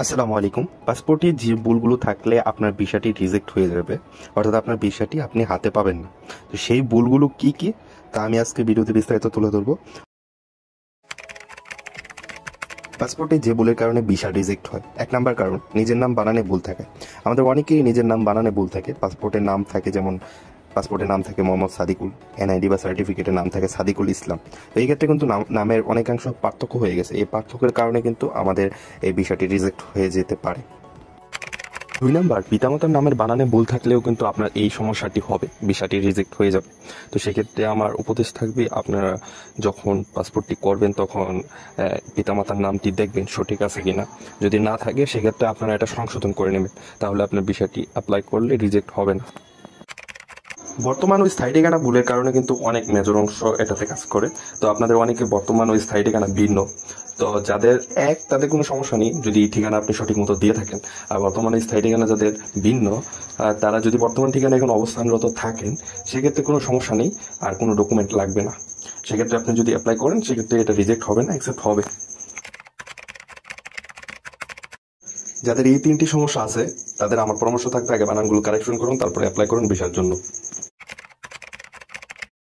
আসসালামু আলাইকুম। পাসপোর্টে যে ভুলগুলো থাকলে আপনার ভিসাটি রিজেক্ট হয়ে যাবে, অর্থাৎ আপনার ভিসাটি আপনি হাতে পাবেন না। তো সেই ভুলগুলো কি কি তা আমি আজকে ভিডিওতে বিস্তারিত তুলে ধরবো। পাসপোর্টে যে ভুলের কারণে ভিসা রিজেক্ট হয়, এক নাম্বার কারণ নিজের নাম বানানে ভুল থাকে। আমাদের অনেকেই নিজের নাম বানানে ভুল থাকে। পাসপোর্টের নাম থাকে, যেমন পাসপোর্টের নাম থাকে মোহাম্মদ সাদিকুল, এনআইডি বা সার্টিফিকেটের নাম থাকে সাদিকুল ইসলাম। তো এই ক্ষেত্রে কিন্তু নামের অনেকাংশ পার্থক্য হয়ে গেছে। এই পার্থক্যের কারণে কিন্তু আমাদের এই ভিসাটি রিজেক্ট হয়ে যেতে পারে। 2 নাম্বার, পিতামাতার নামের বানানে ভুল থাকলেও কিন্তু আপনার এই সমস্যাটি হবে, ভিসাটি রিজেক্ট হয়ে যাবে। তো সেক্ষেত্রে আমার উপদেশ থাকবে, আপনারা যখন পাসপোর্টটি করবেন তখন পিতামাতার নামটি দেখবেন সঠিক আছে কিনা। যদি না থাকে সেক্ষেত্রে আপনারা এটা সংশোধন করে নেবেন, তাহলে আপনার ভিসাটি অ্যাপ্লাই করলে রিজেক্ট হবে না। বর্তমান ও স্থায়ী ঠিকানা ভুলের কারণে কিন্তু অনেক মেজর অংশ এটাতে কাজ করে। তো আপনাদের অনেকে বর্তমান ও স্থায়ী ঠিকানা ভিন্ন। তো যাদের তাদের কোনো সমস্যা নেই যদি ঠিকানা আপনি সঠিক মতো দিয়ে থাকেন। আর বর্তমানে স্থায়ী ঠিকানা যাদের ভিন্ন, তারা যদি বর্তমান ঠিকানা এখন অবস্থানরত থাকেন, সেক্ষেত্রে কোনো সমস্যা নেই, আর কোনো ডকুমেন্ট লাগবে না। সেক্ষেত্রে আপনি যদি অ্যাপ্লাই করেন সেক্ষেত্রে এটা রিজেক্ট হবে না, অ্যাকসেপ্ট হবে। যাদের এই 3টি সমস্যা আছে তাদের আমার পরামর্শ থাকবে, আগে বানানগুলো কারেকশন করুন, তারপরে অ্যাপ্লাই করুন ভিসার জন্য।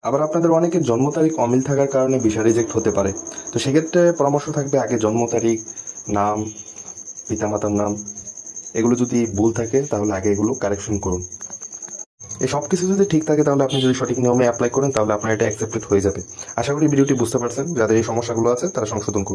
আবার আপনাদের অনেকের জন্ম তারিখ অমিল থাকার কারণে ভিসা রিজেক্ট হতে পারে। তো সেক্ষেত্রে পরামর্শ থাকবে, আগে জন্ম তারিখ, নাম, পিতামাতার নাম, এগুলো যদি ভুল থাকে তাহলে আগে এগুলো কারেকশন করুন। এই সব কিছু যদি ঠিক থাকে তাহলে আপনি যদি সঠিক নিয়মে অ্যাপ্লাই করেন তাহলে আপনার এটা অ্যাকসেপ্টেড হয়ে যাবে। আশা করি ভিডিওটি বুঝতে পারছেন। যাদের এই সমস্যাগুলো আছে তারা সংশোধন করুন।